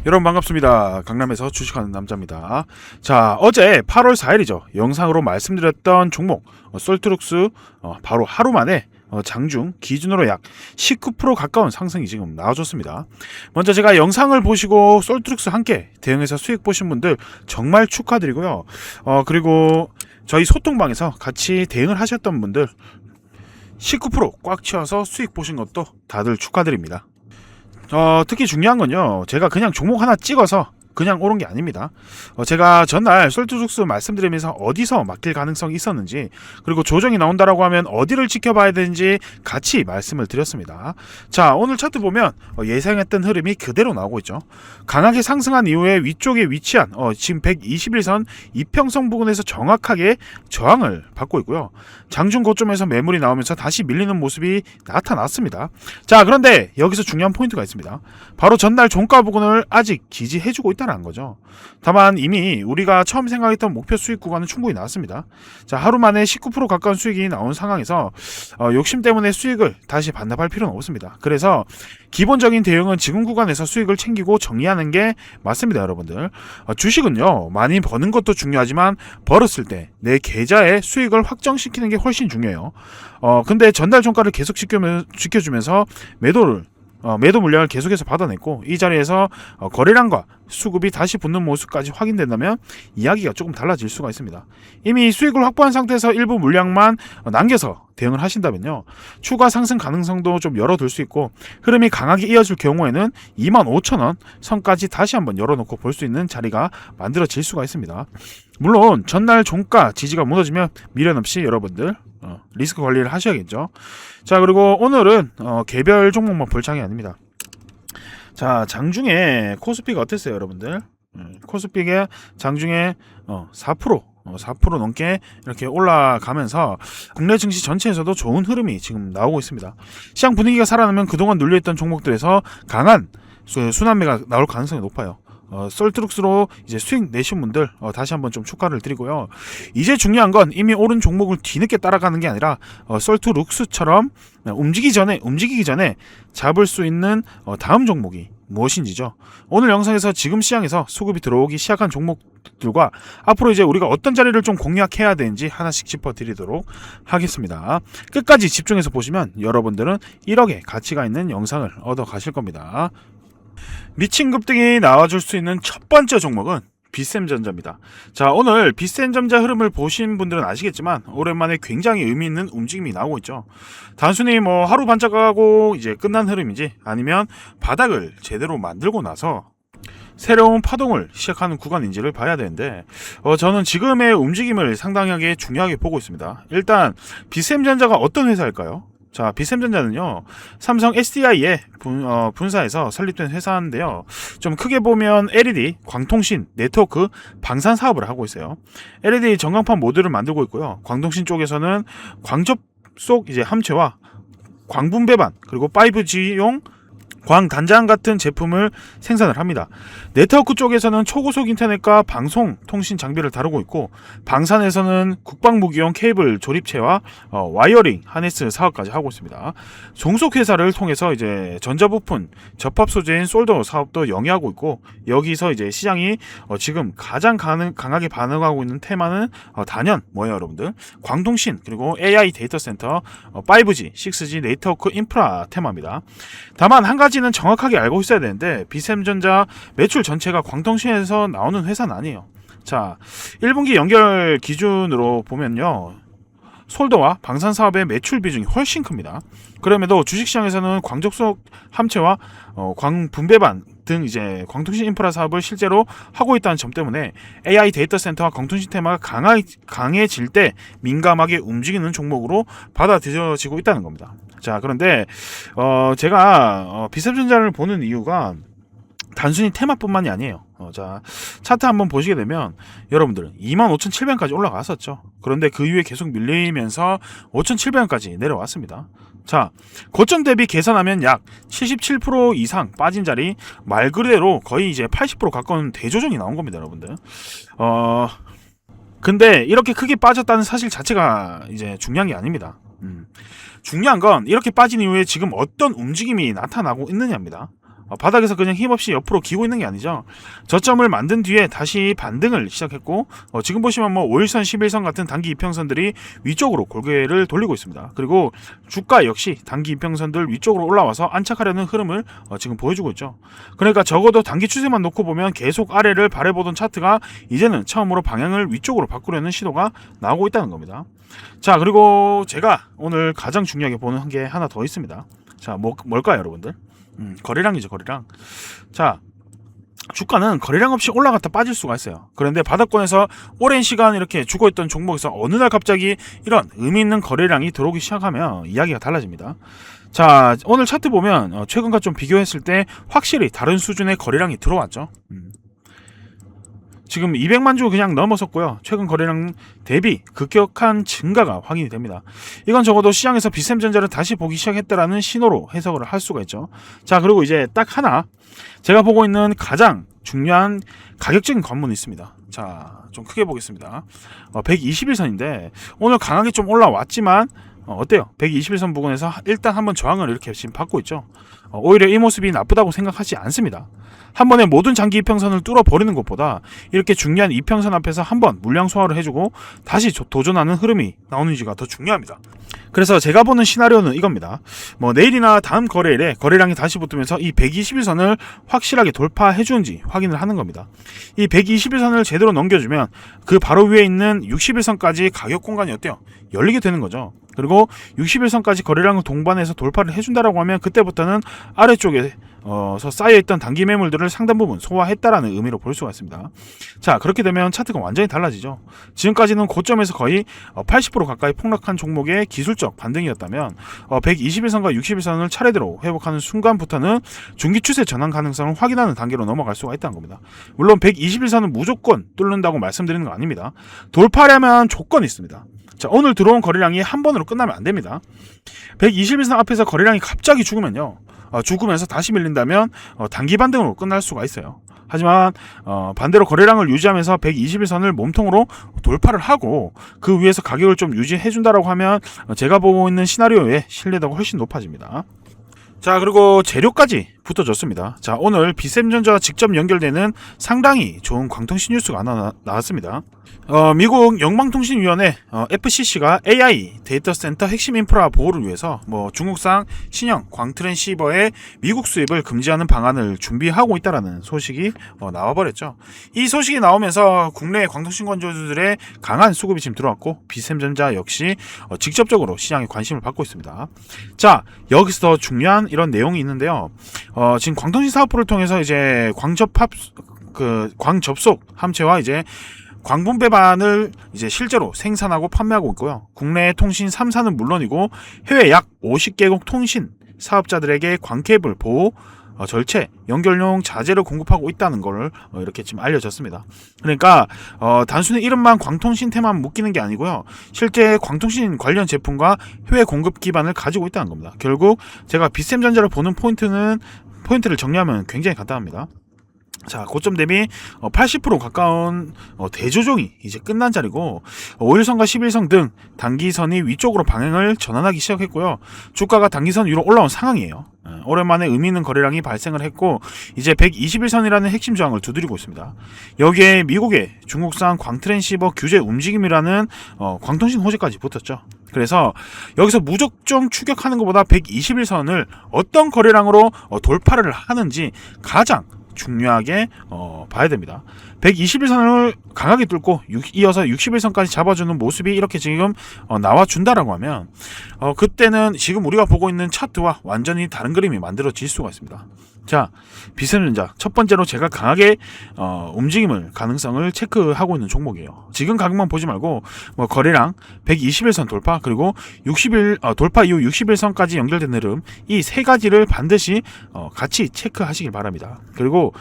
여러분 반갑습니다. 강남에서 주식하는 남자입니다. 자, 어제 8월 4일이죠. 영상으로 말씀드렸던 종목 솔트룩스 바로 하루 만에 장중 기준으로 약 19% 가까운 상승이 지금 나와줬습니다. 먼저 제가 영상을 보시고 솔트룩스 함께 대응해서 수익 보신 분들 정말 축하드리고요. 그리고 저희 소통방에서 같이 대응을 하셨던 분들 19%꽉 채워서 수익 보신 것도 다들 축하드립니다. 특히 중요한 건요, 제가 그냥 종목 하나 찍어서 그냥 오른 게 아닙니다. 제가 전날 솔트룩스 말씀드리면서 어디서 막힐 가능성이 있었는지, 그리고 조정이 나온다라고 하면 어디를 지켜봐야 되는지 같이 말씀을 드렸습니다. 자, 오늘 차트 보면 예상했던 흐름이 그대로 나오고 있죠. 강하게 상승한 이후에 위쪽에 위치한 지금 121선 이평선 부근에서 정확하게 저항을 받고 있고요. 장중 고점에서 매물이 나오면서 다시 밀리는 모습이 나타났습니다. 자, 그런데 여기서 중요한 포인트가 있습니다. 바로 전날 종가 부근을 아직 지지해주고 있다는 거죠. 다만 이미 우리가 처음 생각했던 목표 수익 구간은 충분히 나왔습니다. 자, 하루 만에 19% 가까운 수익이 나온 상황에서 욕심 때문에 수익을 다시 반납할 필요는 없습니다. 그래서 기본적인 대응은 지금 구간에서 수익을 챙기고 정리하는 게 맞습니다, 여러분들. 주식은요, 많이 버는 것도 중요하지만 벌었을 때 내 계좌에 수익을 확정시키는 게 훨씬 중요해요. 근데 전달 종가를 계속 지켜주면서 매도 물량을 계속해서 받아냈고, 이 자리에서 거래량과 수급이 다시 붙는 모습까지 확인된다면 이야기가 조금 달라질 수가 있습니다. 이미 수익을 확보한 상태에서 일부 물량만 남겨서 대응을 하신다면요, 추가 상승 가능성도 좀 열어둘 수 있고, 흐름이 강하게 이어질 경우에는 25,000원 선까지 다시 한번 열어놓고 볼 수 있는 자리가 만들어질 수가 있습니다. 물론 전날 종가 지지가 무너지면 미련 없이 여러분들 리스크 관리를 하셔야겠죠. 자, 그리고 오늘은 개별 종목만 볼 장이 아닙니다. 자, 장중에 코스피가 어땠어요, 여러분들? 코스피가 장중에 4% 넘게 이렇게 올라가면서 국내 증시 전체에서도 좋은 흐름이 지금 나오고 있습니다. 시장 분위기가 살아나면 그동안 눌려있던 종목들에서 강한 순환매가 나올 가능성이 높아요. 솔트룩스로 이제 수익 내신 분들 다시 한번 좀 축하를 드리고요. 이제 중요한 건 이미 오른 종목을 뒤늦게 따라가는 게 아니라 솔트룩스처럼 움직이기 전에 잡을 수 있는 다음 종목이 무엇인지죠. 오늘 영상에서 지금 시장에서 수급이 들어오기 시작한 종목들과 앞으로 이제 우리가 어떤 자리를 좀 공략해야 되는지 하나씩 짚어드리도록 하겠습니다. 끝까지 집중해서 보시면 여러분들은 1억의 가치가 있는 영상을 얻어 가실 겁니다. 미친 급등이 나와줄 수 있는 첫 번째 종목은 비샘전자입니다. 자, 오늘 비샘전자 흐름을 보신 분들은 아시겠지만 오랜만에 굉장히 의미 있는 움직임이 나오고 있죠. 단순히 뭐 하루 반짝하고 이제 끝난 흐름인지, 아니면 바닥을 제대로 만들고 나서 새로운 파동을 시작하는 구간인지를 봐야 되는데, 저는 지금의 움직임을 상당하게 중요하게 보고 있습니다. 일단 비샘전자가 어떤 회사일까요? 자, 비샘전자는요, 삼성 SDI의 분사에서 설립된 회사인데요. 좀 크게 보면 LED, 광통신, 네트워크, 방산 사업을 하고 있어요. LED 전광판 모듈을 만들고 있고요. 광통신 쪽에서는 광접속 이제 함체와 광분배반, 그리고 5G용 광단장 같은 제품을 생산을 합니다. 네트워크 쪽에서는 초고속 인터넷과 방송 통신 장비를 다루고 있고, 방산에서는 국방무기용 케이블 조립체와 와이어링 하네스 사업까지 하고 있습니다. 종속 회사를 통해서 이제 전자부품 접합 소재인 솔더 사업도 영위하고 있고, 여기서 이제 시장이 지금 가장 강하게 반응하고 있는 테마는 단연 뭐예요, 여러분들? 광통신, 그리고 AI 데이터 센터, 5G, 6G 네트워크 인프라 테마입니다. 다만 한 가지는 정확하게 알고 있어야 되는데, 비샘전자 매출 전체가 광통신에서 나오는 회사는 아니에요. 자, 1분기 연결 기준으로 보면요, 솔더와 방산 사업의 매출 비중이 훨씬 큽니다. 그럼에도 주식시장에서는 광접속 함체와 광분배반 등 이제 광통신 인프라 사업을 실제로 하고 있다는 점 때문에 AI 데이터 센터와 광통신 테마가 강해질 때 민감하게 움직이는 종목으로 받아들여지고 있다는 겁니다. 자, 그런데 제가 비샘전자를 보는 이유가 단순히 테마뿐만이 아니에요. 자, 차트 한번 보시게 되면 여러분들 25,700원까지 올라갔었죠. 그런데 그 이후에 계속 밀리면서 5,700원까지 내려왔습니다. 자, 고점 대비 계산하면 약 77% 이상 빠진 자리, 말 그대로 거의 이제 80% 가까운 대조정이 나온 겁니다, 여러분들. 근데 이렇게 크게 빠졌다는 사실 자체가 이제 중요한 게 아닙니다. 중요한 건 이렇게 빠진 이후에 지금 어떤 움직임이 나타나고 있느냐입니다. 바닥에서 그냥 힘없이 옆으로 기고 있는 게 아니죠. 저점을 만든 뒤에 다시 반등을 시작했고 지금 보시면 뭐 5일선, 11선 같은 단기 이평선들이 위쪽으로 골개를 돌리고 있습니다. 그리고 주가 역시 단기 이평선들 위쪽으로 올라와서 안착하려는 흐름을 지금 보여주고 있죠. 그러니까 적어도 단기 추세만 놓고 보면 계속 아래를 바라보던 차트가 이제는 처음으로 방향을 위쪽으로 바꾸려는 시도가 나오고 있다는 겁니다. 자, 그리고 제가 오늘 가장 중요하게 보는 게 하나 더 있습니다. 자, 뭘까요, 여러분들? 거래량이죠, 거래량. 자, 주가는 거래량 없이 올라갔다 빠질 수가 있어요. 그런데 바닥권에서 오랜 시간 이렇게 죽어있던 종목에서 어느 날 갑자기 이런 의미 있는 거래량이 들어오기 시작하면 이야기가 달라집니다. 자, 오늘 차트 보면 최근과 좀 비교했을 때 확실히 다른 수준의 거래량이 들어왔죠. 지금 200만 주 그냥 넘어섰고요. 최근 거래량 대비 급격한 증가가 확인이 됩니다. 이건 적어도 시장에서 비샘전자를 다시 보기 시작했다라는 신호로 해석을 할 수가 있죠. 자, 그리고 이제 딱 하나 제가 보고 있는 가장 중요한 가격적인 관문이 있습니다. 자, 좀 크게 보겠습니다. 121선인데 오늘 강하게 좀 올라왔지만 어때요? 121선 부근에서 일단 한번 저항을 이렇게 지금 받고 있죠. 오히려 이 모습이 나쁘다고 생각하지 않습니다. 한 번에 모든 장기 이평선을 뚫어버리는 것보다 이렇게 중요한 이평선 앞에서 한번 물량 소화를 해주고 다시 도전하는 흐름이 나오는지가 더 중요합니다. 그래서 제가 보는 시나리오는 이겁니다. 뭐 내일이나 다음 거래일에 거래량이 다시 붙으면서 이 121선을 확실하게 돌파해주는지 확인을 하는 겁니다. 이 121선을 제대로 넘겨주면 그 바로 위에 있는 61선까지 가격 공간이 어때요? 열리게 되는 거죠. 그리고 61선까지 거래량을 동반해서 돌파를 해준다라고 하면 그때부터는 아래쪽에 쌓여있던 단기 매물들을 상당 부분 소화했다라는 의미로 볼 수가 있습니다. 자, 그렇게 되면 차트가 완전히 달라지죠. 지금까지는 고점에서 거의 80% 가까이 폭락한 종목의 기술적 반등이었다면 121선과 61선을 차례대로 회복하는 순간부터는 중기 추세 전환 가능성을 확인하는 단계로 넘어갈 수가 있다는 겁니다. 물론 121선은 무조건 뚫는다고 말씀드리는 거 아닙니다. 돌파하려면 조건이 있습니다. 자, 오늘 들어온 거래량이 한 번으로 끝나면 안 됩니다. 121선 앞에서 거래량이 갑자기 죽으면요. 죽으면서 다시 밀린다면 단기 반등으로 끝날 수가 있어요. 하지만 반대로 거래량을 유지하면서 121선을 몸통으로 돌파를 하고 그 위에서 가격을 좀 유지해 준다라고 하면 제가 보고 있는 시나리오의 신뢰도가 훨씬 높아집니다. 자, 그리고 재료까지 붙어졌습니다. 자, 오늘 비샘전자와 직접 연결되는 상당히 좋은 광통신 뉴스가 하나 나왔습니다. 미국 영방통신위원회 FCC가 AI 데이터 센터 핵심 인프라 보호를 위해서 중국산 신형 광트랜시버의 미국 수입을 금지하는 방안을 준비하고 있다라는 소식이 나와버렸죠. 이 소식이 나오면서 국내 광통신 건조주들의 강한 수급이 지금 들어왔고 비샘전자 역시 직접적으로 시장에 관심을 받고 있습니다. 자, 여기서 더 중요한 이런 내용이 있는데요. 지금 광통신 사업부를 통해서 이제 광접속 함체와 이제 광분 배반을 이제 실제로 생산하고 판매하고 있고요. 국내 통신 3사는 물론이고 해외 약 50개국 통신 사업자들에게 광케이블 보호, 절체, 연결용 자재를 공급하고 있다는 걸 이렇게 지금 알려졌습니다. 그러니까 단순히 이름만 광통신테만 묶이는 게 아니고요. 실제 광통신 관련 제품과 해외 공급 기반을 가지고 있다는 겁니다. 결국 제가 비샘전자를 보는 포인트를 정리하면 굉장히 간단합니다. 자, 고점 대비 80% 가까운 대조정이 이제 끝난 자리고 5일선과 11선 등 단기선이 위쪽으로 방향을 전환하기 시작했고요. 주가가 단기선 위로 올라온 상황이에요. 오랜만에 의미 있는 거래량이 발생을 했고 이제 121선이라는 핵심 저항을 두드리고 있습니다. 여기에 미국의 중국산 광트랜시버 규제 움직임이라는 광통신 호재까지 붙었죠. 그래서 여기서 무조건 추격하는 것보다 121선을 어떤 거래량으로 돌파를 하는지 가장 중요하게 봐야 됩니다. 121선을 강하게 뚫고 이어서 61선까지 잡아주는 모습이 이렇게 지금 나와준다라고 하면 그때는 지금 우리가 보고 있는 차트와 완전히 다른 그림이 만들어질 수가 있습니다. 자, 비샘전자 첫 번째로 제가 강하게 움직임을 가능성을 체크하고 있는 종목이에요. 지금 가격만 보지 말고 거래량 121선 돌파 그리고 60일 돌파 이후 61선까지 연결된 흐름 이 세 가지를 반드시 같이 체크하시길 바랍니다. 그리고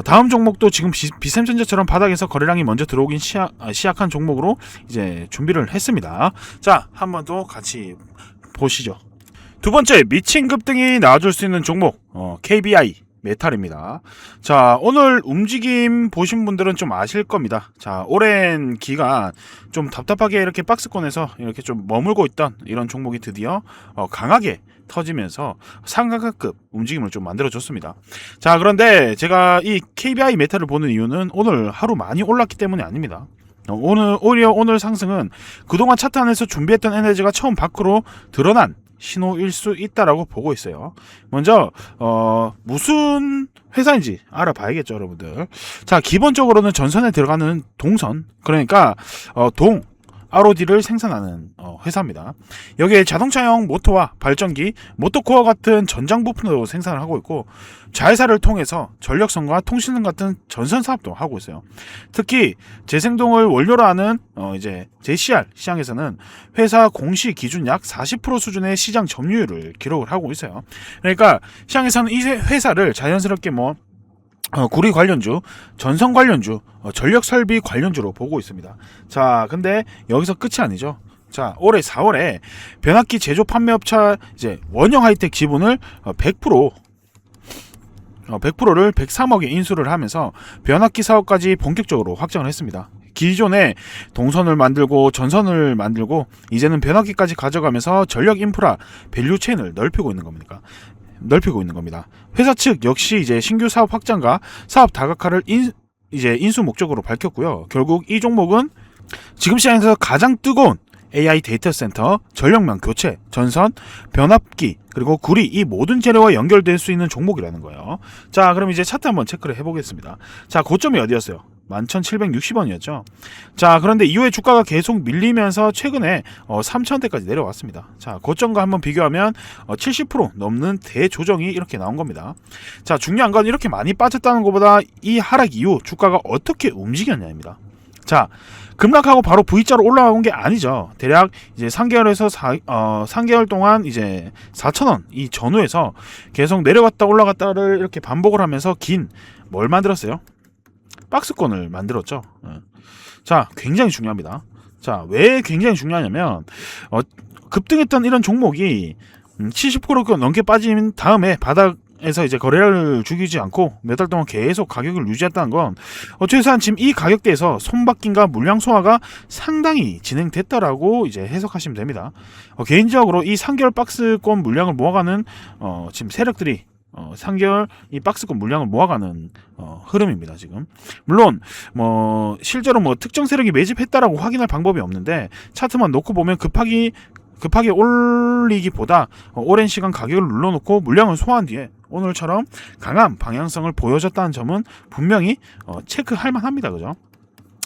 다음 종목도 지금 비샘전자처럼 바닥에서 거래량이 먼저 들어오긴 시작한 종목으로 이제 준비를 했습니다. 자, 한 번 더 같이 보시죠. 두 번째, 미친 급등이 나와줄 수 있는 종목 KBI 메탈입니다. 자, 오늘 움직임 보신 분들은 좀 아실 겁니다. 자, 오랜 기간 좀 답답하게 이렇게 박스권에서 이렇게 좀 머물고 있던 이런 종목이 드디어 강하게 터지면서 상한가급 움직임을 좀 만들어줬습니다. 자, 그런데 제가 이 KBI 메타를 보는 이유는 오늘 하루 많이 올랐기 때문이 아닙니다. 오히려 오늘 상승은 그동안 차트 안에서 준비했던 에너지가 처음 밖으로 드러난 신호일 수 있다라고 보고 있어요. 먼저 무슨 회사인지 알아봐야겠죠, 여러분들. 자, 기본적으로는 전선에 들어가는 동선, 그러니까 ROD를 생산하는 회사입니다. 여기에 자동차용 모터와 발전기, 모터코어 같은 전장 부품도 생산을 하고 있고, 자회사를 통해서 전력선과 통신선 같은 전선 사업도 하고 있어요. 특히 재생동을 원료로 하는 이제 JCR 시장에서는 회사 공시 기준 약 40% 수준의 시장 점유율을 기록을 하고 있어요. 그러니까 시장에서는 이 회사를 자연스럽게 구리 관련주, 전선 관련주, 전력 설비 관련주로 보고 있습니다. 자, 근데 여기서 끝이 아니죠. 자, 올해 4월에 변압기 제조 판매업체 이제 원형 하이텍 지분을 100%를 103억에 인수를 하면서 변압기 사업까지 본격적으로 확장을 했습니다. 기존에 동선을 만들고 전선을 만들고 이제는 변압기까지 가져가면서 전력 인프라 밸류 체인을 넓히고 있는 겁니다. 회사 측 역시 이제 신규 사업 확장과 사업 다각화를 인수 목적으로 밝혔고요. 결국 이 종목은 지금 시장에서 가장 뜨거운 AI 데이터 센터, 전력망 교체, 전선, 변압기, 그리고 구리 이 모든 재료와 연결될 수 있는 종목이라는 거예요. 자, 그럼 이제 차트 한번 체크를 해보겠습니다. 자, 고점이 어디였어요? 11,760원이었죠. 자, 그런데 이후에 주가가 계속 밀리면서 최근에 3,000원대까지 내려왔습니다. 자, 고점과 한번 비교하면 70% 넘는 대조정이 이렇게 나온 겁니다. 자, 중요한 건 이렇게 많이 빠졌다는 것보다 이 하락 이후 주가가 어떻게 움직였냐입니다. 자, 급락하고 바로 V자로 올라온 게 아니죠. 대략 이제 3개월에서 3개월 동안 이제 4,000원 이 전후에서 계속 내려갔다 올라갔다를 이렇게 반복을 하면서 뭘 만들었어요? 박스권을 만들었죠. 자, 굉장히 중요합니다. 자, 왜 굉장히 중요하냐면 급등했던 이런 종목이 70% 넘게 빠진 다음에 바닥에서 이제 거래량을 죽이지 않고 몇 달 동안 계속 가격을 유지했다는 건 최소한 지금 이 가격대에서 손바뀜과 물량 소화가 상당히 진행됐다라고 이제 해석하시면 됩니다. 개인적으로 이 3개월 박스권 물량을 모아가는 지금 세력들이 3개월 이 박스권 물량을 모아가는 흐름입니다. 지금 물론 실제로 특정 세력이 매집했다라고 확인할 방법이 없는데 차트만 놓고 보면 급하게 올리기보다 오랜 시간 가격을 눌러놓고 물량을 소화한 뒤에 오늘처럼 강한 방향성을 보여줬다는 점은 분명히 체크할 만합니다. 그죠?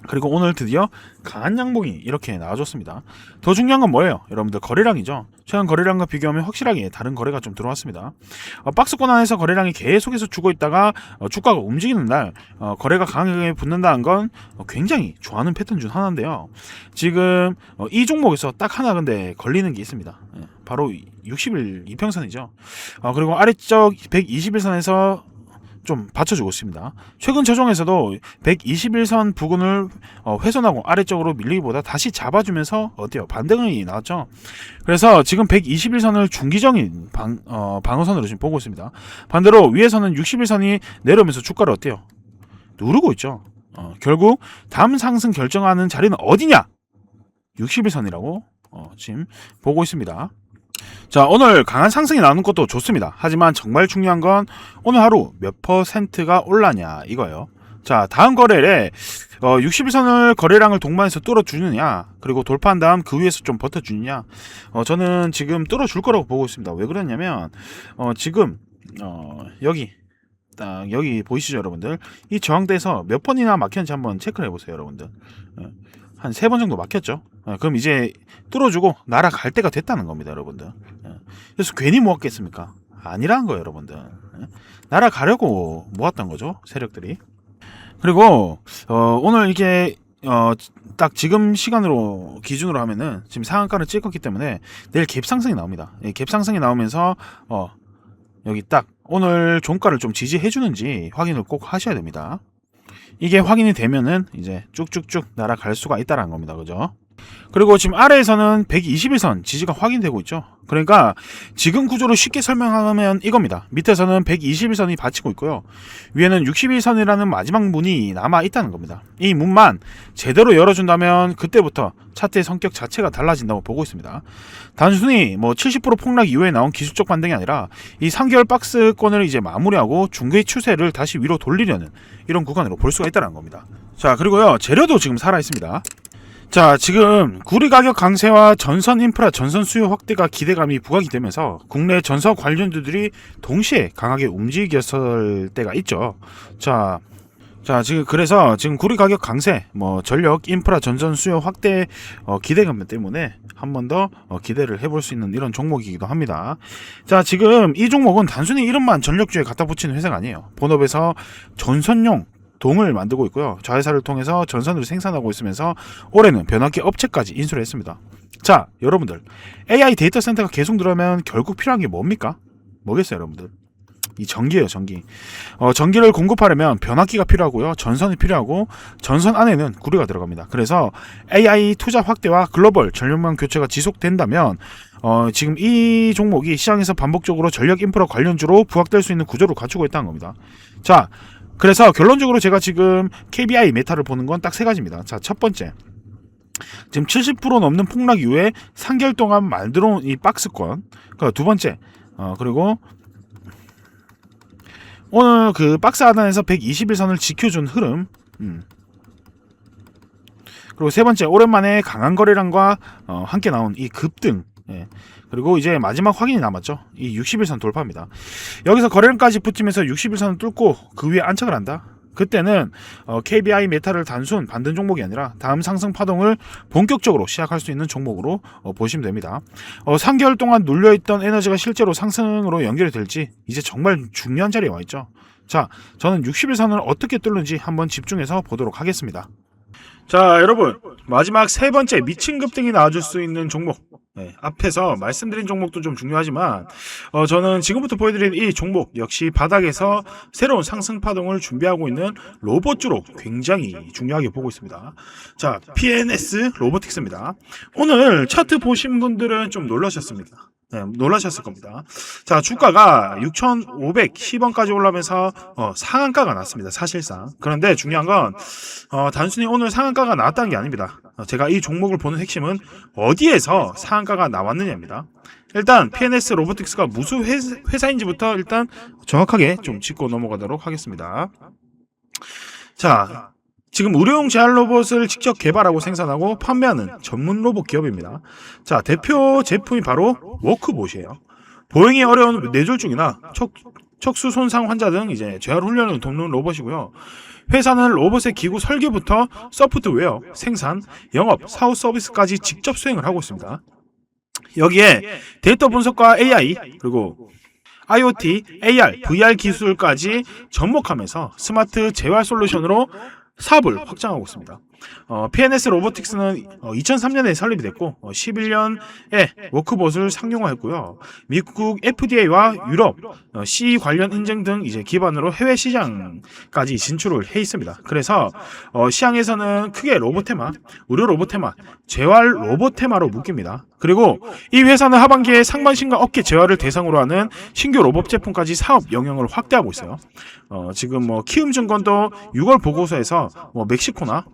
그리고 오늘 드디어 강한 양봉이 이렇게 나와줬습니다. 더 중요한 건 뭐예요? 여러분들 거래량이죠. 최근 거래량과 비교하면 확실하게 다른 거래가 좀 들어왔습니다. 박스권 안에서 거래량이 계속해서 주고 있다가 주가가 움직이는 날 거래가 강하게 붙는다는 건 굉장히 좋아하는 패턴 중 하나인데요. 지금 이 종목에서 딱 하나 근데 걸리는 게 있습니다. 바로 60일 이평선이죠. 그리고 아래쪽 121선에서 좀 받쳐주고 있습니다. 최근 저종에서도 121선 부근을 훼손하고 아래쪽으로 밀리기보다 다시 잡아주면서 어때요? 반등이 나왔죠. 그래서 지금 121선을 중기적인 방어선으로 지금 보고 있습니다. 반대로 위에서는 61선이 내려오면서 주가를 어때요? 누르고 있죠. 결국 다음 상승 결정하는 자리는 어디냐? 61선이라고 지금 보고 있습니다. 자, 오늘 강한 상승이 나오는 것도 좋습니다. 하지만 정말 중요한 건 오늘 하루 몇 %가 올라냐 이거예요. 자, 다음 거래일에 61선을 거래량을 동반해서 뚫어주느냐, 그리고 돌파한 다음 그 위에서 좀 버텨주느냐. 저는 지금 뚫어줄 거라고 보고 있습니다. 왜 그러냐면 지금 여기 보이시죠, 여러분들? 이 저항대에서 몇 번이나 막혔는지 한번 체크를 해보세요, 여러분들. 한 3번 정도 막혔죠. 그럼 이제 뚫어주고 날아갈 때가 됐다는 겁니다, 여러분들. 그래서 괜히 모았겠습니까? 아니라는 거예요, 여러분들. 날아가려고 모았던 거죠, 세력들이. 그리고 오늘 이게 딱 지금 시간으로 기준으로 하면은 지금 상한가를 찍었기 때문에 내일 갭 상승이 나옵니다. 갭 상승이 나오면서 여기 딱 오늘 종가를 좀 지지해 주는지 확인을 꼭 하셔야 됩니다. 이게 확인이 되면은 이제 쭉쭉쭉 날아갈 수가 있다라는 겁니다. 그죠? 그리고 지금 아래에서는 121선 지지가 확인되고 있죠. 그러니까 지금 구조를 쉽게 설명하면 이겁니다. 밑에서는 121선이 받치고 있고요. 위에는 61선이라는 마지막 문이 남아 있다는 겁니다. 이 문만 제대로 열어준다면 그때부터 차트의 성격 자체가 달라진다고 보고 있습니다. 단순히 70% 폭락 이후에 나온 기술적 반등이 아니라 이 3개월 박스권을 이제 마무리하고 중개의 추세를 다시 위로 돌리려는 이런 구간으로 볼 수가 있다는 겁니다. 자, 그리고요, 재료도 지금 살아 있습니다. 자, 지금 구리 가격 강세와 전선 인프라 전선 수요 확대가 기대감이 부각이 되면서 국내 전선 관련주들이 동시에 강하게 움직였을 때가 있죠. 자, 지금 그래서 지금 구리 가격 강세, 전력 인프라 전선 수요 확대 기대감 때문에 한 번 더 기대를 해볼 수 있는 이런 종목이기도 합니다. 자, 지금 이 종목은 단순히 이름만 전력주에 갖다 붙이는 회사가 아니에요. 본업에서 전선용 동을 만들고 있고요. 자회사를 통해서 전선을 생산하고 있으면서 올해는 변압기 업체까지 인수를 했습니다. 자, 여러분들, AI 데이터 센터가 계속 들어오면 결국 필요한 게 뭡니까? 뭐겠어요, 여러분들? 이 전기예요, 전기. 전기를 공급하려면 변압기가 필요하고요, 전선이 필요하고, 전선 안에는 구리가 들어갑니다. 그래서 AI 투자 확대와 글로벌 전력망 교체가 지속된다면 지금 이 종목이 시장에서 반복적으로 전력 인프라 관련주로 부각될 수 있는 구조를 갖추고 있다는 겁니다. 자, 그래서 결론적으로 제가 지금 KBI 메타를 보는 건 딱 세 가지입니다. 자, 첫 번째, 지금 70% 넘는 폭락 이후에 3개월 동안 만들어온 이 박스권. 두 번째, 그리고 오늘 그 박스 하단에서 121선을 지켜준 흐름. 그리고 세 번째, 오랜만에 강한 거래량과 함께 나온 이 급등. 예. 그리고 이제 마지막 확인이 남았죠. 이 61선 돌파입니다. 여기서 거래량까지 붙이면서 61선을 뚫고 그 위에 안착을 한다. 그때는 KBI 메타를 단순 반등 종목이 아니라 다음 상승 파동을 본격적으로 시작할 수 있는 종목으로 보시면 됩니다. 3개월 동안 눌려있던 에너지가 실제로 상승으로 연결이 될지 이제 정말 중요한 자리에 와 있죠. 자, 저는 61선을 어떻게 뚫는지 한번 집중해서 보도록 하겠습니다. 자, 여러분, 마지막 세 번째 미친 급등이 나와줄 수 있는 종목. 네, 앞에서 말씀드린 종목도 좀 중요하지만 저는 지금부터 보여드린 이 종목 역시 바닥에서 새로운 상승 파동을 준비하고 있는 로봇주로 굉장히 중요하게 보고 있습니다. 자, PNS 로보틱스입니다. 오늘 차트 보신 분들은 좀 놀라셨습니다. 네, 놀라셨을 겁니다. 자, 주가가 6,510원까지 올라오면서 상한가가 났습니다. 사실상. 그런데 중요한 건 단순히 오늘 상한가가 나왔다는 게 아닙니다. 제가 이 종목을 보는 핵심은 어디에서 상한가가 나왔느냐입니다. 일단 PNS 로보틱스가 무슨 회사인지부터 일단 정확하게 좀 짚고 넘어가도록 하겠습니다. 자, 지금 의료용 제한 로봇을 직접 개발하고 생산하고 판매하는 전문 로봇 기업입니다. 자, 대표 제품이 바로 워크봇이에요. 보행이 어려운 뇌졸중이나 척수 손상 환자 등 이제 재활 훈련을 돕는 로봇이고요. 회사는 로봇의 기구 설계부터 소프트웨어, 생산, 영업, 사후 서비스까지 직접 수행을 하고 있습니다. 여기에 데이터 분석과 AI, 그리고 IoT, AR, VR 기술까지 접목하면서 스마트 재활 솔루션으로 사업을 확장하고 있습니다. PNS 로보틱스는 2003년에 설립이 됐고 11년에 워크봇을 상용화했고요. 미국 FDA와 유럽 CE 관련 인증 등 이제 기반으로 해외 시장까지 진출을 해 있습니다. 그래서 시장에서는 크게 로봇테마, 의료 로봇테마, 재활 로봇테마로 묶입니다. 그리고 이 회사는 하반기에 상반신과 어깨 재활을 대상으로 하는 신규 로봇 제품까지 사업 영역을 확대하고 있어요. 지금 키움증권도 6월 보고서에서 멕시코나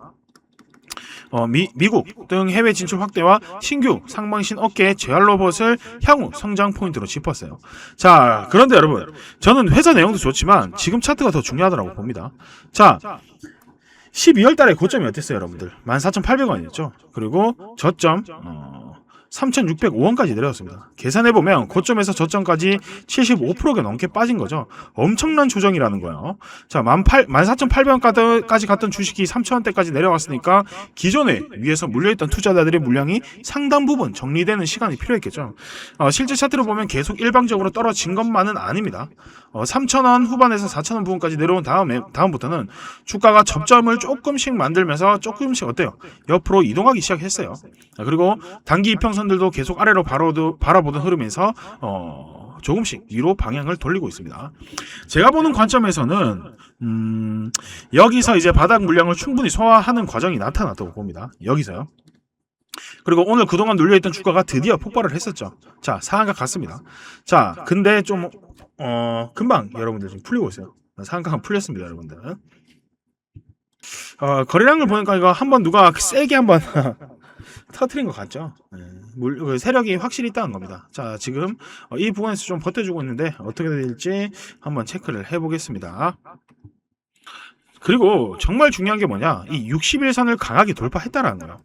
미국 등 해외 진출 확대와 신규 상반신 어깨 재활 로봇을 향후 성장 포인트로 짚었어요. 자, 그런데 여러분, 저는 회사 내용도 좋지만 지금 차트가 더 중요하다고 봅니다. 자, 12월 달에 고점이 어땠어요, 여러분들? 14,800원이었죠. 그리고 저점 3,605원까지 내려왔습니다. 계산해보면 고점에서 저점까지 75%가 넘게 빠진 거죠. 엄청난 조정이라는 거예요. 자, 14,800원까지 갔던 주식이 3,000원대까지 내려왔으니까 기존에 위에서 물려있던 투자자들의 물량이 상당 부분 정리되는 시간이 필요했겠죠. 실제 차트를 보면 계속 일방적으로 떨어진 것만은 아닙니다. 3,000원 후반에서 4,000원 부분까지 내려온 다음부터는 주가가 접점을 조금씩 만들면서 조금씩 어때요? 옆으로 이동하기 시작했어요. 그리고 단기 이평선들도 계속 아래로 바라보던 흐름에서 조금씩 위로 방향을 돌리고 있습니다. 제가 보는 관점에서는 여기서 이제 바닥 물량을 충분히 소화하는 과정이 나타났다고 봅니다. 여기서요. 그리고 오늘 그동안 눌려있던 주가가 드디어 폭발을 했었죠. 자, 상한가 갔습니다. 자, 근데 좀 금방 여러분들 좀 풀리고 있어요. 상한가가 풀렸습니다, 여러분들. 거래량을 보니까 이거 한번 누가 세게 한번 터트린 것 같죠. 네. 그 세력이 확실히 있다는 겁니다. 자, 지금 이 부분에서 좀 버텨주고 있는데 어떻게 될지 한번 체크를 해보겠습니다. 그리고 정말 중요한 게 뭐냐, 이 60일선을 강하게 돌파했다라는 거예요.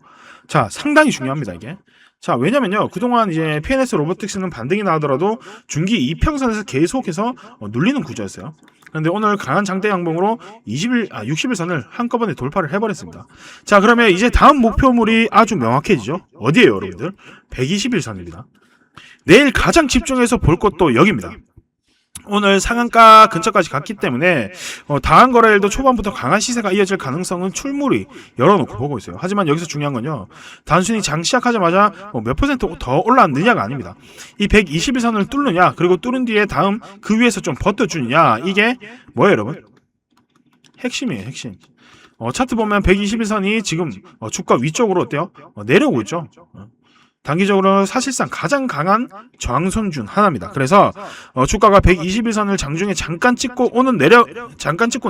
자, 상당히 중요합니다, 이게. 자, 왜냐면요, 그동안 이제 PNS 로보틱스는 반등이 나오더라도 중기 이평선에서 계속해서 눌리는 구조였어요. 그런데 오늘 강한 장대 양봉으로 60일선을 한꺼번에 돌파를 해버렸습니다. 자, 그러면 이제 다음 목표물이 아주 명확해지죠. 어디에요, 여러분들? 120일선입니다. 내일 가장 집중해서 볼 것도 여기입니다. 오늘 상한가 근처까지 갔기 때문에 다음 거래일도 초반부터 강한 시세가 이어질 가능성은 출물이 열어놓고 보고 있어요. 하지만 여기서 중요한 건요, 단순히 장 시작하자마자 몇 퍼센트 더 올랐느냐가 아닙니다. 이 120일선을 뚫느냐, 그리고 뚫은 뒤에 다음 그 위에서 좀 버텨주느냐, 이게 뭐예요, 여러분? 핵심이에요, 핵심. 차트 보면 121선이 지금 주가 위쪽으로 어때요? 내려오고 있죠. 단기적으로 사실상 가장 강한 저항선 중 하나입니다. 그래서 주가가 121선을 장중에 잠깐 찍고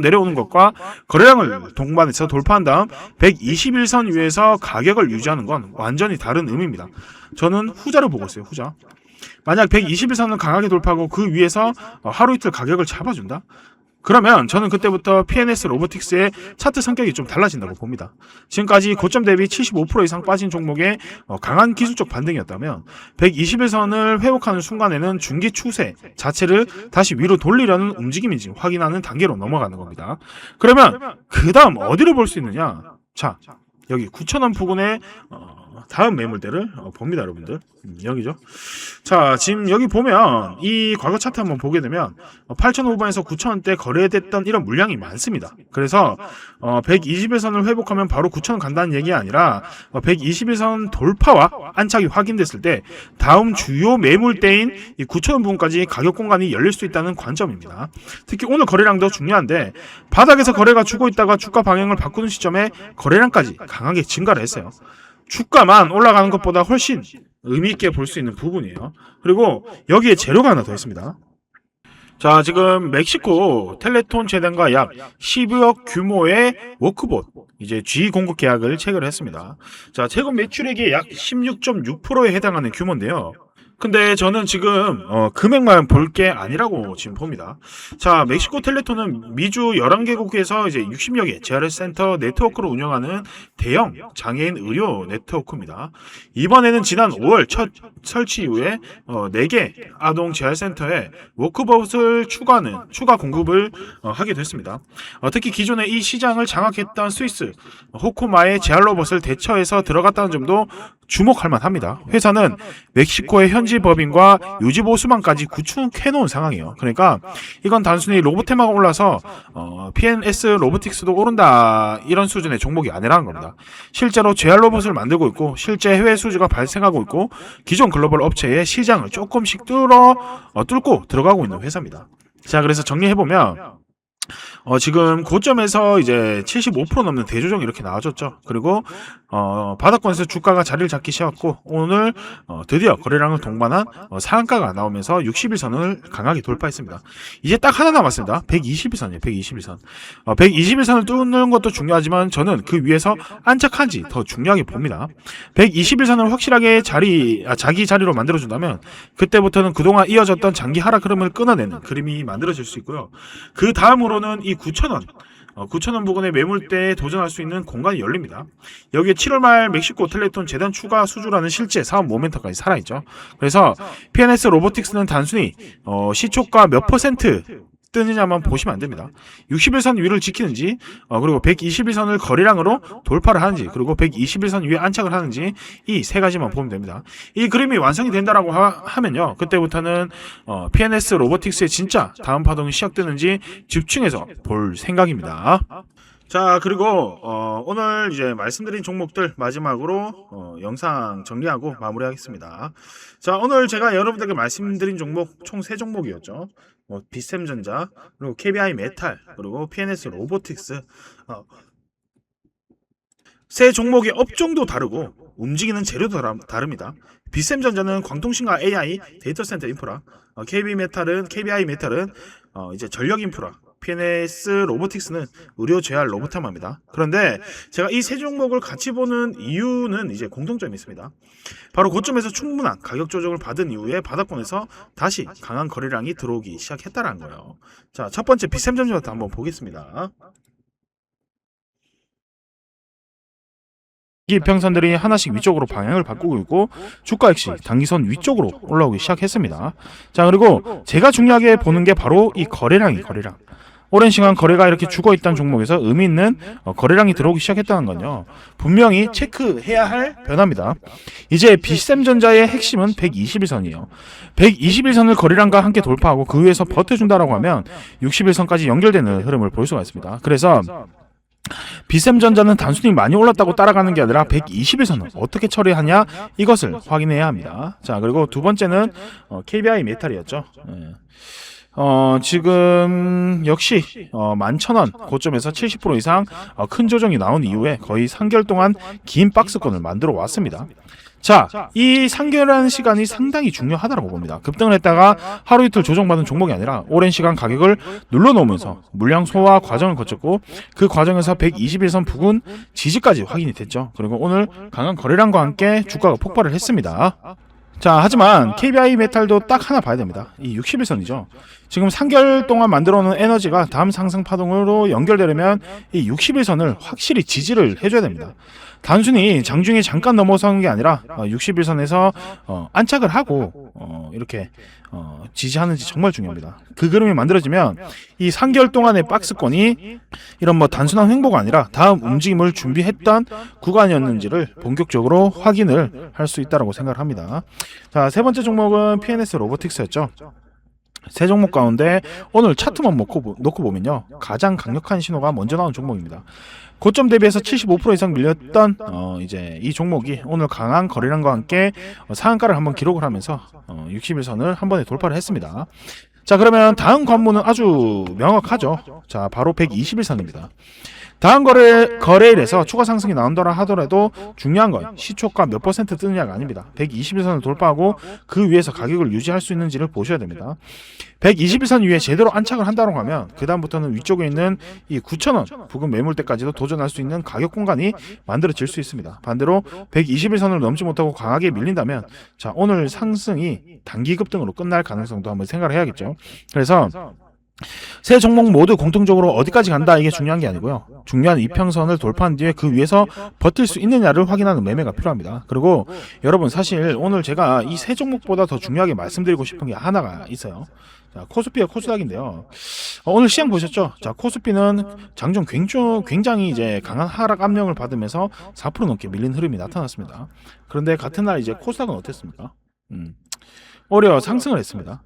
내려오는 것과 거래량을 동반해서 돌파한 다음 121선 위에서 가격을 유지하는 건 완전히 다른 의미입니다. 저는 후자를 보고 있어요. 후자. 만약 121선을 강하게 돌파하고 그 위에서 하루 이틀 가격을 잡아준다? 그러면 저는 그때부터 PNS 로보틱스의 차트 성격이 좀 달라진다고 봅니다. 지금까지 고점 대비 75% 이상 빠진 종목의 강한 기술적 반등이었다면 120일선을 회복하는 순간에는 중기 추세 자체를 다시 위로 돌리려는 움직임인지 확인하는 단계로 넘어가는 겁니다. 그러면 그 다음 어디로 볼 수 있느냐? 자, 여기 9,000원 부근에 다음 매물대를 봅니다, 여러분들. 여기죠. 자, 지금 여기 보면 이 과거 차트 한번 보게 되면 8,000 후반에서 9,000원대 거래됐던 이런 물량이 많습니다. 그래서 121선을 회복하면 바로 9,000원 간다는 얘기가 아니라 121선 돌파와 안착이 확인됐을 때 다음 주요 매물대인 이 9,000원 부분까지 가격 공간이 열릴 수 있다는 관점입니다. 특히 오늘 거래량도 중요한데 바닥에서 거래가 주고 있다가 주가 방향을 바꾸는 시점에 거래량까지 강하게 증가를 했어요. 주가만 올라가는 것보다 훨씬 의미있게 볼 수 있는 부분이에요. 그리고 여기에 재료가 하나 더 있습니다. 자, 지금 멕시코 텔레톤 재단과 약 12억 규모의 워크봇 이제 G 공급 계약을 체결을 했습니다. 자, 최근 매출액이 약 16.6%에 해당하는 규모인데요. 근데 저는 지금 금액만 볼 게 아니라고 지금 봅니다. 자, 멕시코 텔레톤은 미주 11개국에서 이제 60여 개 JRS 센터 네트워크로 운영하는 대형 장애인 의료 네트워크입니다. 이번에는 지난 5월 첫 설치 이후에 4개 아동 재활 센터에 워크봇을 추가 공급을 하게 됐습니다. 특히 기존에 이 시장을 장악했던 스위스 호코마의 재활 로봇을 대처해서 들어갔다는 점도 주목할 만합니다. 회사는 멕시코의 현지 법인과 유지보수망까지 구축해놓은 상황이에요. 그러니까 이건 단순히 로봇테마가 올라서 PNS 로보틱스도 오른다 이런 수준의 종목이 아니라는 겁니다. 실제로 재활 로봇을 만들고 있고 실제 해외 수주가 발생하고 있고 기존 글로벌 업체의 시장을 조금씩 뚫고 들어가고 있는 회사입니다. 자, 그래서 정리해보면 지금 고점에서 이제 75% 넘는 대조정이 이렇게 나와줬죠. 그리고 바닥권에서 주가가 자리를 잡기 시작했고 오늘 드디어 거래량을 동반한 상한가가 나오면서 60일선을 강하게 돌파했습니다. 이제 딱 하나 남았습니다. 120일선이에요. 120일선. 120일선을 뚫는 것도 중요하지만 저는 그 위에서 안착한지 더 중요하게 봅니다. 120일선을 확실하게 자기 자리로 만들어준다면 그때부터는 그동안 이어졌던 장기 하락 흐름을 끊어내는 그림이 만들어질 수 있고요. 그 다음으로는 이 9,000원 부근의 매물대에 도전할 수 있는 공간이 열립니다. 여기에 7월 말 멕시코 텔레톤 재단 추가 수주라는 실제 사업 모멘텀까지 살아있죠. 그래서 PNS 로보틱스는 단순히 시초가 몇 퍼센트 뜨느냐만 보시면 안 됩니다. 60일선 위를 지키는지 그리고 120일선을 거래량으로 돌파를 하는지 그리고 120일선 위에 안착을 하는지 이 세 가지만 보면 됩니다. 이 그림이 완성이 된다라고 하면요, 그때부터는 PNS 로보틱스의 진짜 다음 파동이 시작되는지 집중해서 볼 생각입니다. 자, 그리고 오늘 이제 말씀드린 종목들 마지막으로 영상 정리하고 마무리하겠습니다. 자, 오늘 제가 여러분들께 말씀드린 종목 총 3종목이었죠. 비샘전자, 그리고 KBI 메탈, 그리고 PNS 로보틱스. 세 종목의 업종도 다르고 움직이는 재료도 다릅니다. 비샘전자는 광통신과 AI, 데이터센터 인프라, KBI 메탈은 이제 전력 인프라, PNS 로보틱스는 의료 재활 로보탐합니다. 그런데 제가 이 세 종목을 같이 보는 이유는 이제 공통점이 있습니다. 바로 고점에서 충분한 가격 조정을 받은 이후에 바닥권에서 다시 강한 거래량이 들어오기 시작했다는 거예요. 자, 첫 번째 비샘전자부터 한번 보겠습니다. 이평선들이 하나씩 위쪽으로 방향을 바꾸고 있고 주가 역시 단기선 위쪽으로 올라오기 시작했습니다. 자, 그리고 제가 중요하게 보는 게 바로 이 거래량. 오랜 시간 거래가 이렇게 죽어있던 종목에서 의미 있는 거래량이 들어오기 시작했다는 건요, 분명히 체크해야 할 변화입니다. 이제 비샘전자의 핵심은 121선이에요. 121선을 거래량과 함께 돌파하고 그 위에서 버텨준다라고 하면 61선까지 연결되는 흐름을 볼 수가 있습니다. 그래서 비샘전자는 단순히 많이 올랐다고 따라가는 게 아니라 121선을 어떻게 처리하냐, 이것을 확인해야 합니다. 자, 그리고 두 번째는 KBI 메탈이었죠. 지금 역시 11,000원 고점에서 70% 이상 큰 조정이 나온 이후에 거의 3개월 동안 긴 박스권을 만들어 왔습니다. 자, 이 3개월이라는 시간이 상당히 중요하다고 봅니다. 급등을 했다가 하루 이틀 조정받은 종목이 아니라 오랜 시간 가격을 눌러놓으면서 물량 소화 과정을 거쳤고 그 과정에서 121선 부근 지지까지 확인이 됐죠. 그리고 오늘 강한 거래량과 함께 주가가 폭발을 했습니다. 자, 하지만 KBI 메탈도 딱 하나 봐야 됩니다. 이 61선이죠. 지금 3개월 동안 만들어놓은 에너지가 다음 상승 파동으로 연결되려면 이 61선을 확실히 지지를 해줘야 됩니다. 단순히 장중에 잠깐 넘어서는 게 아니라 61선에서 안착을 하고 이렇게 지지하는지 정말 중요합니다. 그 그림이 만들어지면 이 3개월 동안의 박스권이 이런 단순한 횡보가 아니라 다음 움직임을 준비했던 구간이었는지를 본격적으로 확인을 할 수 있다고 생각을 합니다. 자, 세 번째 종목은 PNS 로보틱스였죠. 세 종목 가운데 오늘 차트만 놓고 보면요, 가장 강력한 신호가 먼저 나온 종목입니다. 고점 대비해서 75% 이상 밀렸던 이제 이 종목이 오늘 강한 거래량과 함께 상한가를 한번 기록을 하면서 61선을 한 번에 돌파를 했습니다. 자, 그러면 다음 관문은 아주 명확하죠. 자, 바로 121선입니다. 다음 거래일에서 추가 상승이 나온다라 하더라도 중요한 건 시초가 몇 퍼센트 뜨느냐가 아닙니다. 121선을 돌파하고 그 위에서 가격을 유지할 수 있는지를 보셔야 됩니다. 121선 위에 제대로 안착을 한다고 하면 그 다음부터는 위쪽에 있는 이 9,000원 부근 매물대까지도 도전할 수 있는 가격 공간이 만들어질 수 있습니다. 반대로 121선을 넘지 못하고 강하게 밀린다면 자, 오늘 상승이 단기 급등으로 끝날 가능성도 한번 생각을 해야겠죠. 그래서 세 종목 모두 공통적으로 어디까지 간다, 이게 중요한 게 아니고요, 중요한 이평선을 돌파한 뒤에 그 위에서 버틸 수 있느냐를 확인하는 매매가 필요합니다. 그리고 여러분, 사실 오늘 제가 이 세 종목보다 더 중요하게 말씀드리고 싶은 게 하나가 있어요. 자, 코스피와 코스닥인데요. 오늘 시장 보셨죠? 자, 코스피는 장중 굉장히 이제 강한 하락 압력을 받으면서 4% 넘게 밀린 흐름이 나타났습니다. 그런데 같은 날 이제 코스닥은 어땠습니까? 오히려 상승을 했습니다.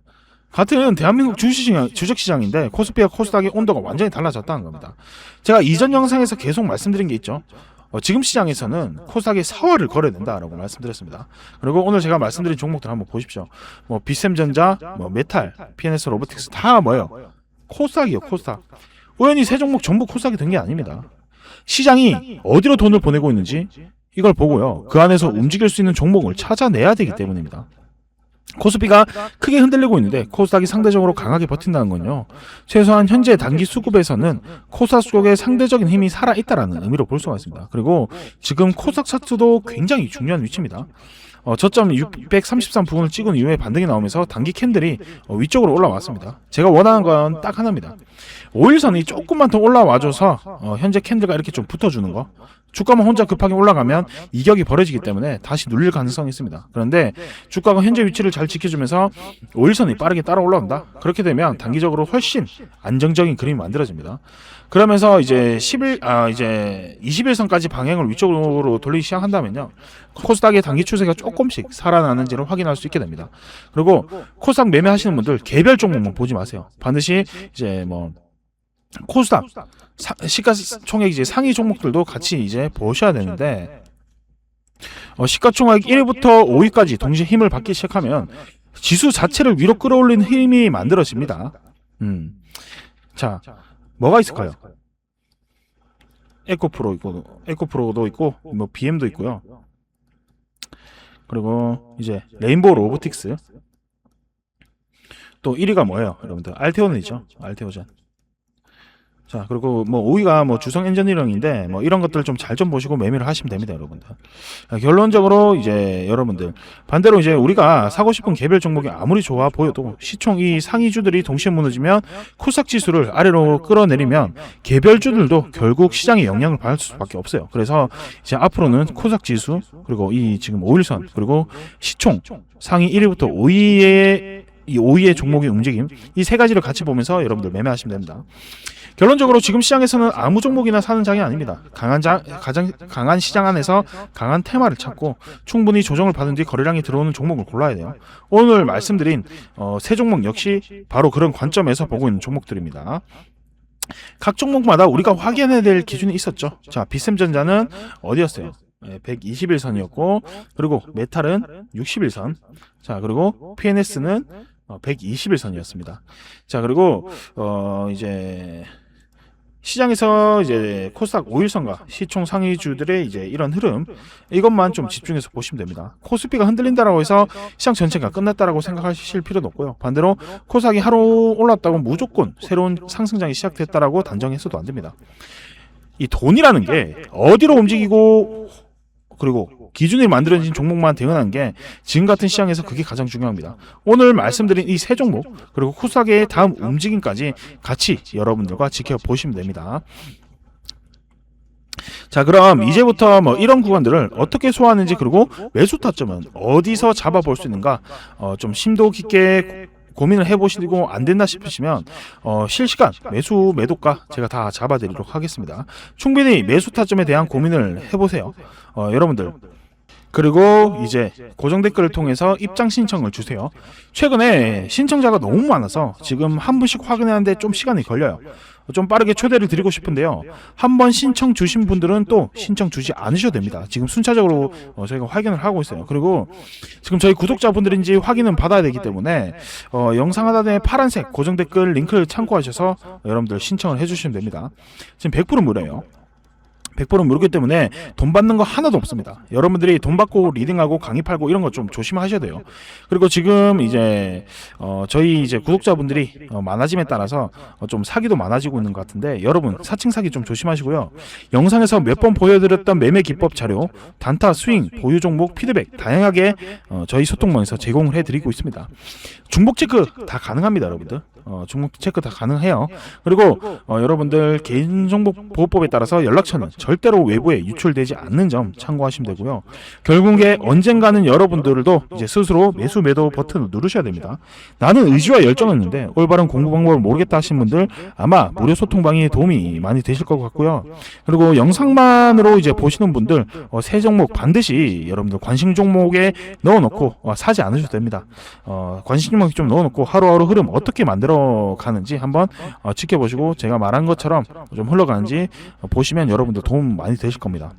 같은 대한민국 주식시장인데 코스피와 코스닥의 온도가 완전히 달라졌다는 겁니다. 제가 이전 영상에서 계속 말씀드린 게 있죠. 지금 시장에서는 코스닥이 4월을 걸어낸다라고 말씀드렸습니다. 그리고 오늘 제가 말씀드린 종목들 한번 보십시오. 비샘전자, 메탈, PNS 로보틱스 다 뭐예요? 코스닥이요, 코스닥. 우연히 세 종목 전부 코스닥이 된 게 아닙니다. 시장이 어디로 돈을 보내고 있는지 이걸 보고요, 그 안에서 움직일 수 있는 종목을 찾아내야 되기 때문입니다. 코스피가 크게 흔들리고 있는데 코스닥이 상대적으로 강하게 버틴다는 건요, 최소한 현재 단기 수급에서는 코스닥 쪽에 상대적인 힘이 살아있다라는 의미로 볼 수가 있습니다. 그리고 지금 코스닥 차트도 굉장히 중요한 위치입니다. 저점 633 부분을 찍은 이후에 반등이 나오면서 단기 캔들이 위쪽으로 올라왔습니다. 제가 원하는 건 딱 하나입니다. 5일선이 조금만 더 올라와줘서 현재 캔들과 이렇게 좀 붙어주는 거. 주가만 혼자 급하게 올라가면 이격이 벌어지기 때문에 다시 눌릴 가능성이 있습니다. 그런데 주가가 현재 위치를 잘 지켜주면서 5일선이 빠르게 따라 올라온다. 그렇게 되면 단기적으로 훨씬 안정적인 그림이 만들어집니다. 그러면서 이제 21선까지 방향을 위쪽으로 돌리기 시작한다면요, 코스닥의 단기 추세가 조금씩 살아나는지를 확인할 수 있게 됩니다. 그리고 코스닥 매매하시는 분들 개별 종목만 보지 마세요. 반드시 이제 코스닥 시가총액 이제 상위 종목들도 같이 이제 보셔야 되는데, 시가총액 1위부터 5위까지 동시에 힘을 받기 시작하면 지수 자체를 위로 끌어올리는 힘이 만들어집니다. 자, 뭐가 있을까요? 에코프로도 있고 뭐 BM도 있고요. 그리고 이제 레인보우 로보틱스. 또 1위가 뭐예요, 여러분들? 알테오는이죠. 알테오전. 자, 그리고 뭐 5위가 뭐 주성 엔지니어링인데 뭐 이런 것들 좀 잘 좀 보시고 매매를 하시면 됩니다, 여러분들. 결론적으로 이제 여러분들 반대로 이제 우리가 사고 싶은 개별 종목이 아무리 좋아 보여도 시총 이 상위주들이 동시에 무너지면 코스닥 지수를 아래로 끌어내리면 개별주들도 결국 시장에 영향을 받을 수밖에 없어요. 그래서 이제 앞으로는 코스닥 지수 그리고 이 지금 5일선 그리고 시총 상위 1위부터 5위의 종목의 움직임 이 세 가지를 같이 보면서 여러분들 매매하시면 됩니다. 결론적으로 지금 시장에서는 아무 종목이나 사는 장이 아닙니다. 가장 강한 시장 안에서 강한 테마를 찾고 충분히 조정을 받은 뒤 거래량이 들어오는 종목을 골라야 돼요. 오늘 말씀드린 세 종목 역시 바로 그런 관점에서 보고 있는 종목들입니다. 각 종목마다 우리가 확인해야 될 기준이 있었죠. 자, 비샘전자는 어디였어요? 121선이었고 그리고 메탈은 61선. 자, 그리고 PNS는 121선이었습니다. 자, 그리고 이제 시장에서 이제 코스닥 5일선과 시총 상위주들의 이제 이런 흐름 이것만 좀 집중해서 보시면 됩니다. 코스피가 흔들린다라고 해서 시장 전체가 끝났다라고 생각하실 필요도 없고요. 반대로 코스닥이 하루 올랐다고 무조건 새로운 상승장이 시작됐다라고 단정해서도 안 됩니다. 이 돈이라는 게 어디로 움직이고 그리고 기준이 만들어진 종목만 대응하는 게 지금 같은 시장에서 그게 가장 중요합니다. 오늘 말씀드린 이 세 종목 그리고 코스닥의 다음 움직임까지 같이 여러분들과 지켜보시면 됩니다. 자, 그럼 이제부터 뭐 이런 구간들을 어떻게 소화하는지 그리고 매수 타점은 어디서 잡아볼 수 있는가 좀 심도 깊게 고민을 해보시고 안 된다 싶으시면 실시간 매수 매도가 제가 다 잡아드리도록 하겠습니다. 충분히 매수 타점에 대한 고민을 해보세요. 여러분들 그리고 이제 고정 댓글을 통해서 입장 신청을 주세요. 최근에 신청자가 너무 많아서 지금 한 분씩 확인하는데 좀 시간이 걸려요. 좀 빠르게 초대를 드리고 싶은데요. 한번 신청 주신 분들은 또 신청 주지 않으셔도 됩니다. 지금 순차적으로 저희가 확인을 하고 있어요. 그리고 지금 저희 구독자분들인지 확인은 받아야 되기 때문에 영상 하단에 파란색 고정 댓글 링크를 참고하셔서 여러분들 신청을 해주시면 됩니다. 지금 100% 무료예요. 100% 무료기 때문에 돈 받는 거 하나도 없습니다. 여러분들이 돈 받고 리딩하고 강의 팔고 이런 거 좀 조심하셔야 돼요. 그리고 지금 이제 저희 이제 구독자분들이 많아짐에 따라서 좀 사기도 많아지고 있는 것 같은데 여러분 사칭 사기 좀 조심하시고요. 영상에서 몇 번 보여드렸던 매매 기법 자료, 단타, 스윙, 보유 종목, 피드백 다양하게 저희 소통망에서 제공을 해드리고 있습니다. 중복 체크 다 가능합니다, 여러분들. 중복 체크 다 가능해요. 그리고 여러분들 개인정보 보호법에 따라서 연락처는 절대로 외부에 유출되지 않는 점 참고하시면 되고요. 결국에 언젠가는 여러분들도 이제 스스로 매수 매도 버튼을 누르셔야 됩니다. 나는 의지와 열정은 있는데 올바른 공부 방법을 모르겠다 하신 분들 아마 무료 소통방이 도움이 많이 되실 것 같고요. 그리고 영상만으로 이제 보시는 분들 새 종목 반드시 여러분들 관심 종목에 넣어놓고 사지 않으셔도 됩니다. 관심 종목 좀 넣어놓고 하루하루 흐름 어떻게 만들어 가는지 한번 지켜보시고 제가 말한 것처럼 좀 흘러가는지 보시면 여러분들 도움 많이 되실 겁니다.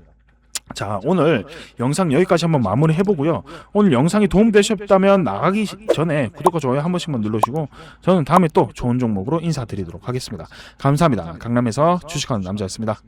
자, 오늘 영상 여기까지 한번 마무리 해보고요. 오늘 영상이 도움되셨다면 나가기 전에 구독과 좋아요 한 번씩만 눌러주시고 저는 다음에 또 좋은 종목으로 인사드리도록 하겠습니다. 감사합니다. 강남에서 주식하는 남자였습니다.